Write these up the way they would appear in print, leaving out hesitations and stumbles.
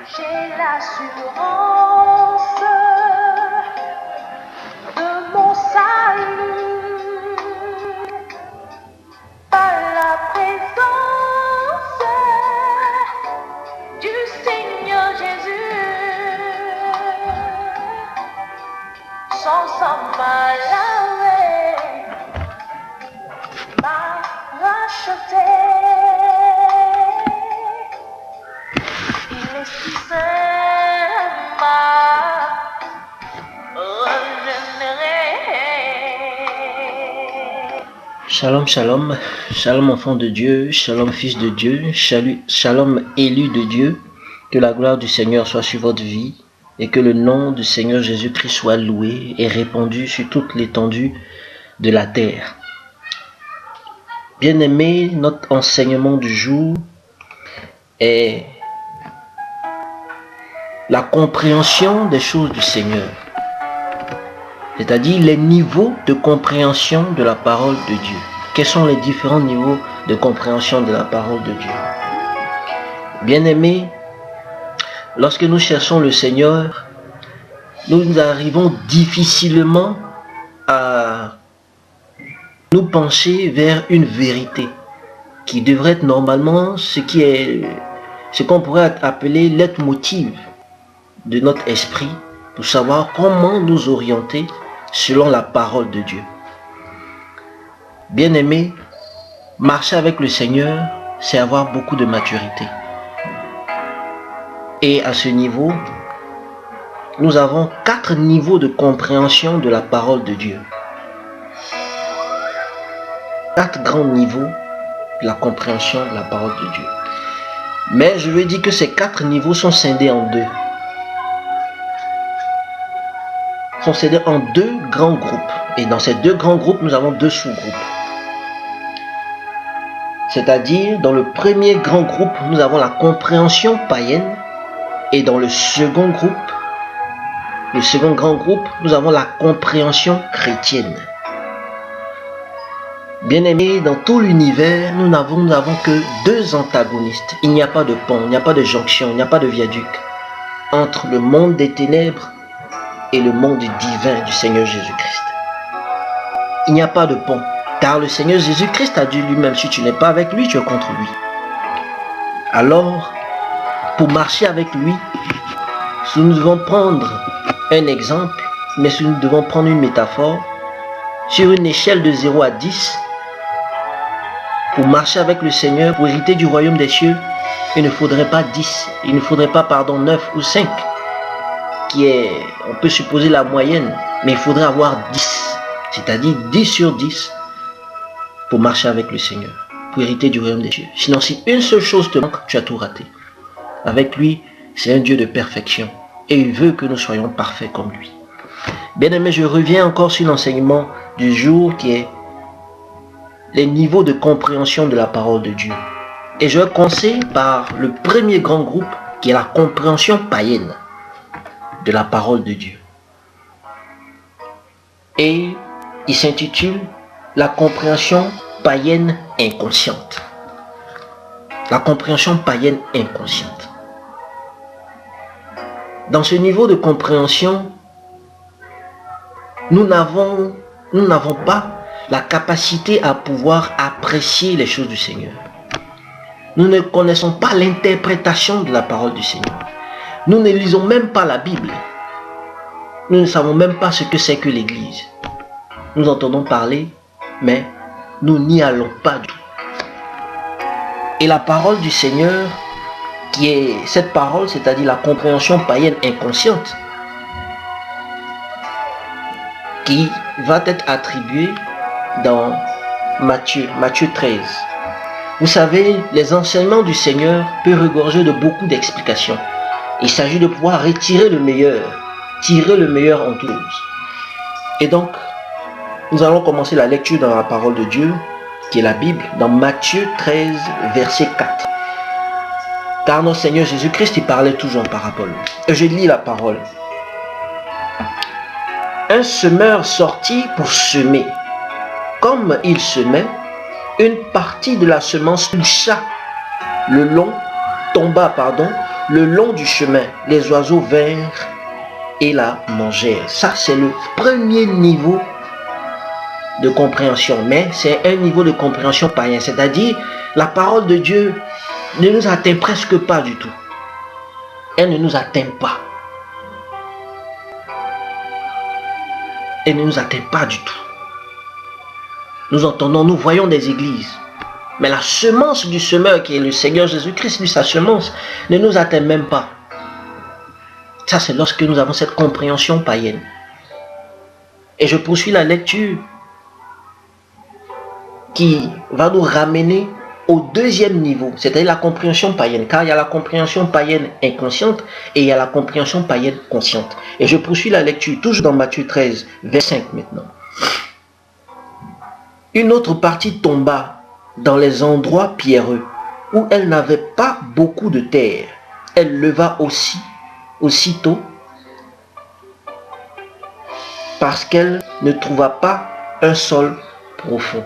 J'ai l'assurance de mon salut par la présence du Seigneur Jésus. Sans sa main m'a racheté. Il est si simple m'a régénéré. Shalom, shalom, shalom enfant de Dieu, shalom fils de Dieu, shalom élu de Dieu, que la gloire du Seigneur soit sur votre vie et que le nom du Seigneur Jésus-Christ soit loué et répandu sur toute l'étendue de la terre. Bien-aimés, notre enseignement du jour est la compréhension des choses du Seigneur, c'est-à-dire les niveaux de compréhension de la parole de Dieu. Quels sont les différents niveaux de compréhension de la parole de Dieu? Bien-aimés, lorsque nous cherchons le Seigneur, nous arrivons difficilement à nous pencher vers une vérité qui devrait être normalement ce qu'on pourrait appeler leitmotiv de notre esprit pour savoir comment nous orienter selon la parole de Dieu. Bien-aimé, marcher avec le Seigneur, c'est avoir beaucoup de maturité. Et à ce niveau, nous avons 4 niveaux de compréhension de la parole de Dieu. 4 grands niveaux de la compréhension de la parole de Dieu. Mais je veux dire que ces 4 niveaux sont scindés en deux. Sont scindés en 2 grands groupes. Et dans ces 2 grands groupes, nous avons 2 sous-groupes. C'est-à-dire, dans le premier grand groupe, nous avons la compréhension païenne. Et dans le second grand groupe, nous avons la compréhension chrétienne. Bien-aimés, dans tout l'univers, nous n'avons que 2 antagonistes. Il n'y a pas de pont, il n'y a pas de jonction, il n'y a pas de viaduc entre le monde des ténèbres et le monde divin du Seigneur Jésus-Christ. Il n'y a pas de pont, car le Seigneur Jésus-Christ a dit lui-même, si tu n'es pas avec lui, tu es contre lui. Alors, pour marcher avec lui, si nous devons prendre un exemple, mais si nous devons prendre une métaphore, sur une échelle de 0 à 10, pour marcher avec le Seigneur, pour hériter du royaume des cieux, il ne faudrait pas 10, il ne faudrait pas, 9 ou 5, qui est, on peut supposer la moyenne, mais il faudrait avoir 10, c'est-à-dire 10 sur 10, pour marcher avec le Seigneur, pour hériter du royaume des cieux. Sinon, si une seule chose te manque, tu as tout raté. Avec lui, c'est un Dieu de perfection, et il veut que nous soyons parfaits comme lui. Bien-aimé, je reviens encore sur l'enseignement du jour qui est les niveaux de compréhension de la parole de Dieu. Et je vais commencer par le premier grand groupe qui est la compréhension païenne de la parole de Dieu. Et il s'intitule la compréhension païenne inconsciente. La compréhension païenne inconsciente. Dans ce niveau de compréhension, nous n'avons pas la capacité à pouvoir apprécier les choses du Seigneur. Nous ne connaissons pas l'interprétation de la parole du Seigneur. Nous ne lisons même pas la Bible. Nous ne savons même pas ce que c'est que l'Église. Nous entendons parler, mais nous n'y allons pas du tout. Et la parole du Seigneur, qui est cette parole, c'est-à-dire la compréhension païenne inconsciente, qui va être attribuée dans Matthieu 13. Vous savez, les enseignements du Seigneur peuvent regorger de beaucoup d'explications. Il s'agit de pouvoir retirer le meilleur, tirer le meilleur en toutes choses. Et donc, nous allons commencer la lecture dans la parole de Dieu, qui est la Bible, dans Matthieu 13, verset 4. Car notre Seigneur Jésus-Christ, il parlait toujours en parabole. Et je lis la parole. Un semeur sortit pour semer. Comme il semait, une partie de la semence tomba le long du chemin, les oiseaux vinrent et la mangèrent. Ça, c'est le premier niveau de compréhension, mais c'est un niveau de compréhension païen, c'est-à-dire la parole de Dieu ne nous atteint presque pas du tout. Elle ne nous atteint pas. Elle ne nous atteint pas du tout. Nous entendons, nous voyons des églises, mais la semence du semeur qui est le Seigneur Jésus-Christ, lui, sa semence, ne nous atteint même pas. Ça, c'est lorsque nous avons cette compréhension païenne. Et je poursuis la lecture qui va nous ramener au deuxième niveau, c'est-à-dire la compréhension païenne, car il y a la compréhension païenne inconsciente et il y a la compréhension païenne consciente. Et je poursuis la lecture, toujours dans Matthieu 13, verset 5 maintenant. Une autre partie tomba dans les endroits pierreux, où elle n'avait pas beaucoup de terre. Elle leva aussitôt, parce qu'elle ne trouva pas un sol profond.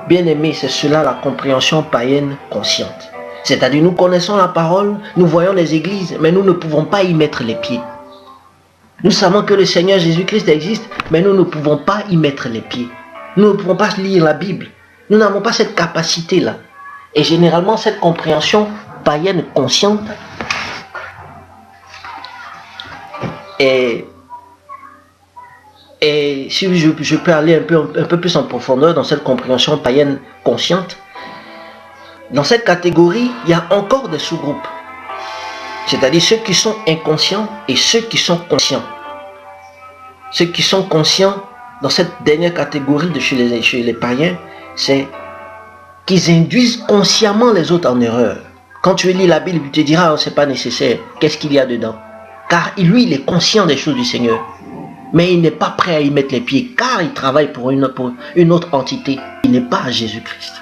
Bien-aimé, c'est cela la compréhension païenne consciente. C'est-à-dire, nous connaissons la parole, nous voyons les églises, mais nous ne pouvons pas y mettre les pieds. Nous savons que le Seigneur Jésus-Christ existe, mais nous ne pouvons pas y mettre les pieds. Nous ne pouvons pas lire la Bible. Nous n'avons pas cette capacité-là. Et généralement, cette compréhension païenne consciente et si je peux aller un peu plus en profondeur dans cette compréhension païenne consciente, dans cette catégorie, il y a encore des sous-groupes. C'est-à-dire ceux qui sont inconscients et ceux qui sont conscients. Ceux qui sont conscients dans cette dernière catégorie de chez les païens, c'est qu'ils induisent consciemment les autres en erreur. Quand tu lis la Bible, tu te diras, oh, c'est pas nécessaire. Qu'est-ce qu'il y a dedans? Car lui, il est conscient des choses du Seigneur. Mais il n'est pas prêt à y mettre les pieds, car il travaille pour une autre entité. Il n'est pas à Jésus-Christ.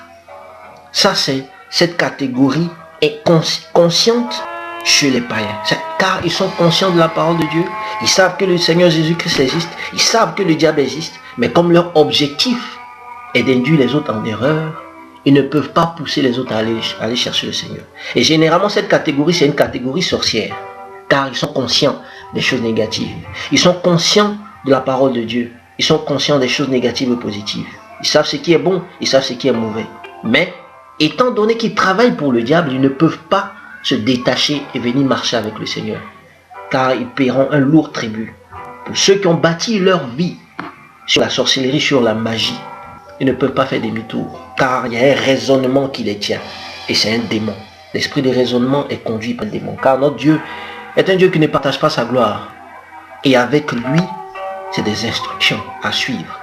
Ça, c'est cette catégorie est consciente chez les païens. Car ils sont conscients de la parole de Dieu. Ils savent que le Seigneur Jésus-Christ existe. Ils savent que le diable existe. Mais comme leur objectif est d'induire les autres en erreur, ils ne peuvent pas pousser les autres à aller chercher le Seigneur. Et généralement, cette catégorie, c'est une catégorie sorcière. Car ils sont conscients des choses négatives. Ils sont conscients de la parole de Dieu. Ils sont conscients des choses négatives et positives. Ils savent ce qui est bon, ils savent ce qui est mauvais. Mais, étant donné qu'ils travaillent pour le diable, ils ne peuvent pas se détacher et venir marcher avec le Seigneur. Car ils paieront un lourd tribut. Pour ceux qui ont bâti leur vie sur la sorcellerie, sur la magie, ils ne peuvent pas faire demi-tour. Car il y a un raisonnement qui les tient. Et c'est un démon. L'esprit de raisonnement est conduit par le démon. Car notre Dieu est un Dieu qui ne partage pas sa gloire. Et avec lui, c'est des instructions à suivre.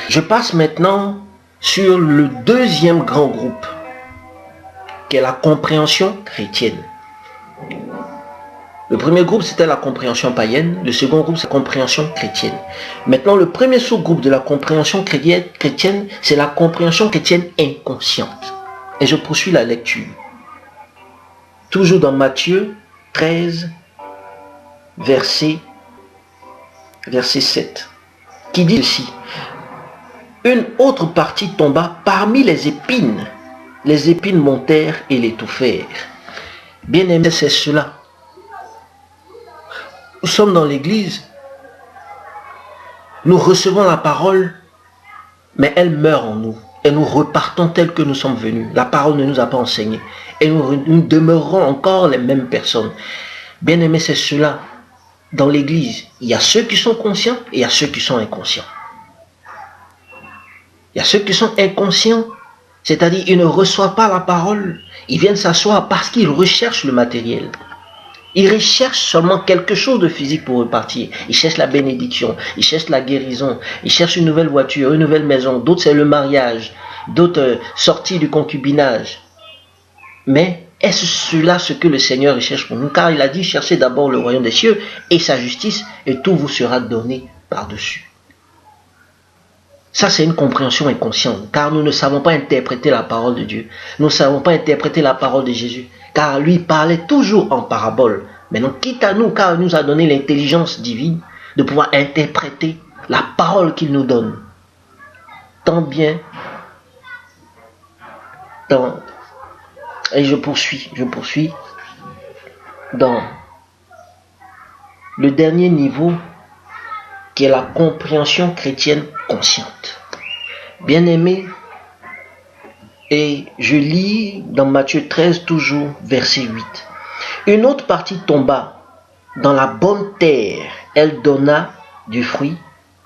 Je passe maintenant sur le deuxième grand groupe, qui est la compréhension chrétienne. Le premier groupe, c'était la compréhension païenne. Le second groupe, c'est la compréhension chrétienne. Maintenant, le premier sous-groupe de la compréhension chrétienne, c'est la compréhension chrétienne inconsciente. Et je poursuis la lecture. Toujours dans Matthieu 13, verset 7, qui dit ceci. Une autre partie tomba parmi les épines. Les épines montèrent et l'étouffèrent. Bien aimé, c'est cela. Nous sommes dans l'église. Nous recevons la parole, mais elle meurt en nous. Et nous repartons tels que nous sommes venus. La parole ne nous a pas enseigné. Et nous demeurons encore les mêmes personnes. Bien aimé, c'est cela. Dans l'église, il y a ceux qui sont conscients et il y a ceux qui sont inconscients. Il y a ceux qui sont inconscients, c'est-à-dire ils ne reçoivent pas la parole. Ils viennent s'asseoir parce qu'ils recherchent le matériel. Ils recherchent seulement quelque chose de physique pour repartir. Ils cherchent la bénédiction, ils cherchent la guérison, ils cherchent une nouvelle voiture, une nouvelle maison. D'autres, c'est le mariage, d'autres, sortir du concubinage. Mais est-ce cela ce que le Seigneur recherche pour nous? Car il a dit, cherchez d'abord le royaume des cieux et sa justice, et tout vous sera donné par-dessus. Ça, c'est une compréhension inconsciente, car nous ne savons pas interpréter la parole de Dieu. Nous ne savons pas interpréter la parole de Jésus, car lui parlait toujours en parabole. Maintenant, quitte à nous, car il nous a donné l'intelligence divine de pouvoir interpréter la parole qu'il nous donne. Tant bien, et je poursuis. dans le dernier niveau qui est la compréhension chrétienne consciente. Bien-aimés, et je lis dans Matthieu 13 toujours verset 8. Une autre partie tomba dans la bonne terre, elle donna du fruit,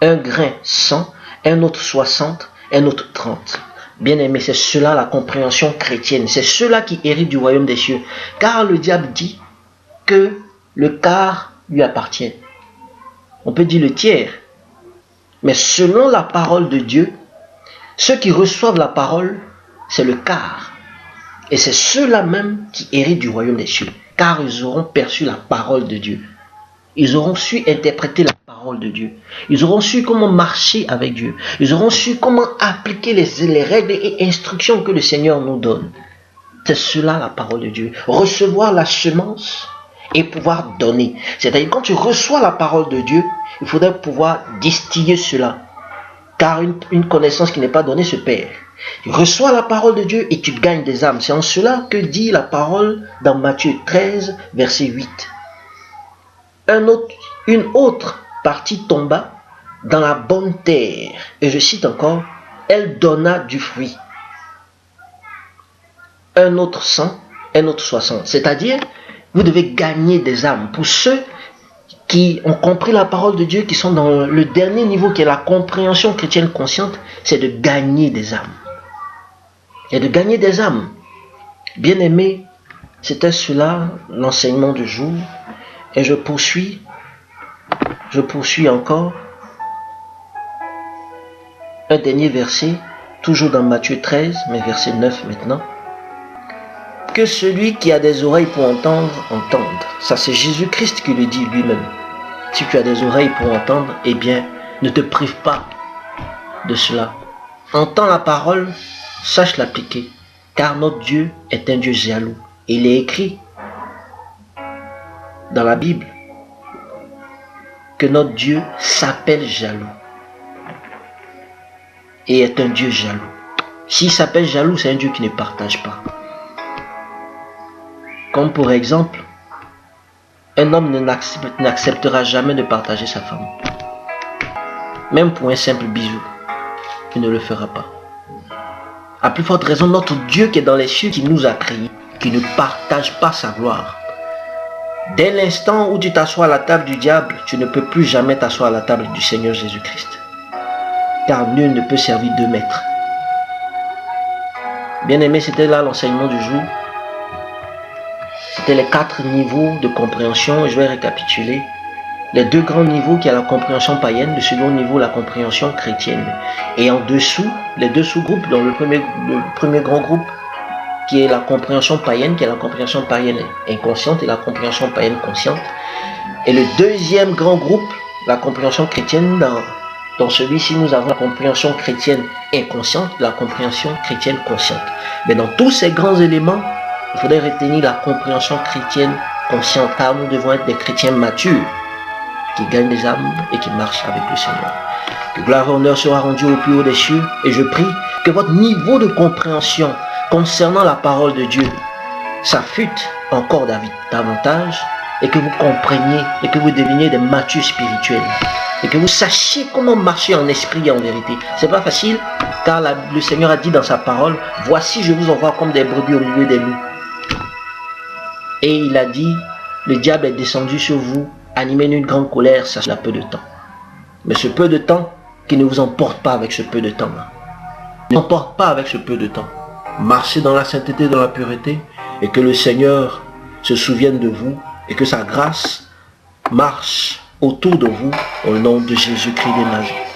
un grain 100, un autre 60, un autre 30. Bien-aimés, c'est cela la compréhension chrétienne, c'est cela qui hérite du royaume des cieux. Car le diable dit que le quart lui appartient. On peut dire le tiers. Mais selon la parole de Dieu, ceux qui reçoivent la parole, c'est le quart. Et c'est ceux-là même qui héritent du royaume des cieux. Car ils auront perçu la parole de Dieu. Ils auront su interpréter la parole de Dieu. Ils auront su comment marcher avec Dieu. Ils auront su comment appliquer les règles et instructions que le Seigneur nous donne. C'est cela la parole de Dieu. Recevoir la semence et pouvoir donner. C'est-à-dire quand tu reçois la parole de Dieu, il faudrait pouvoir distiller cela. Car une connaissance qui n'est pas donnée se perd. Tu reçois la parole de Dieu et tu gagnes des âmes. C'est en cela que dit la parole dans Matthieu 13, verset 8. Une autre partie tomba dans la bonne terre. Et je cite encore, elle donna du fruit. Un autre 100, un autre 60. C'est-à-dire, vous devez gagner des âmes. Pour ceux qui ont compris la parole de Dieu, qui sont dans le dernier niveau qui est la compréhension chrétienne consciente, c'est de gagner des âmes. Et de gagner des âmes. Bien-aimés, c'était cela l'enseignement du jour. Et je poursuis encore. Un dernier verset, toujours dans Matthieu 13, mais verset 9 maintenant. Que celui qui a des oreilles pour entendre, entende. Ça c'est Jésus-Christ qui le dit lui-même. Si tu as des oreilles pour entendre, eh bien, ne te prive pas de cela. Entends la parole, sache l'appliquer. Car notre Dieu est un Dieu jaloux. Il est écrit dans la Bible que notre Dieu s'appelle jaloux. Et est un Dieu jaloux. S'il s'appelle jaloux, c'est un Dieu qui ne partage pas. Comme pour exemple, un homme n'acceptera jamais de partager sa femme. Même pour un simple bisou, il ne le fera pas. À plus forte raison, notre Dieu qui est dans les cieux, qui nous a créés, qui ne partage pas sa gloire. Dès l'instant où tu t'assois à la table du diable, tu ne peux plus jamais t'asseoir à la table du Seigneur Jésus-Christ. Car nul ne peut servir deux maîtres. Bien-aimé, c'était là l'enseignement du jour. C'était les 4 niveaux de compréhension. Je vais récapituler. Les 2 grands niveaux qui est la compréhension païenne, le second niveau la compréhension chrétienne. Et en dessous, les 2 sous-groupes, dans le premier grand groupe, qui est la compréhension païenne, qui est la compréhension païenne inconsciente et la compréhension païenne consciente. Et le deuxième grand groupe, la compréhension chrétienne, dans celui-ci, nous avons la compréhension chrétienne inconsciente, la compréhension chrétienne consciente. Mais dans tous ces grands éléments, il faudrait retenir la compréhension chrétienne consciente, car nous devons être des chrétiens matures, qui gagnent des âmes et qui marchent avec le Seigneur. Que gloire et honneur soit rendu au plus haut des cieux, et je prie que votre niveau de compréhension concernant la parole de Dieu s'affûte encore davantage, et que vous compreniez et que vous deveniez des matures spirituels, et que vous sachiez comment marcher en esprit et en vérité. C'est pas facile, car le Seigneur a dit dans sa parole, voici je vous envoie comme des brebis au milieu des loups. Et il a dit, le diable est descendu sur vous, animé d'une grande colère, ça a peu de temps. Mais ce peu de temps, qui ne vous emporte pas avec ce peu de temps-là. Ne vous emporte pas avec ce peu de temps. Marchez dans la sainteté, dans la pureté, et que le Seigneur se souvienne de vous, et que sa grâce marche autour de vous, au nom de Jésus-Christ de Nazareth.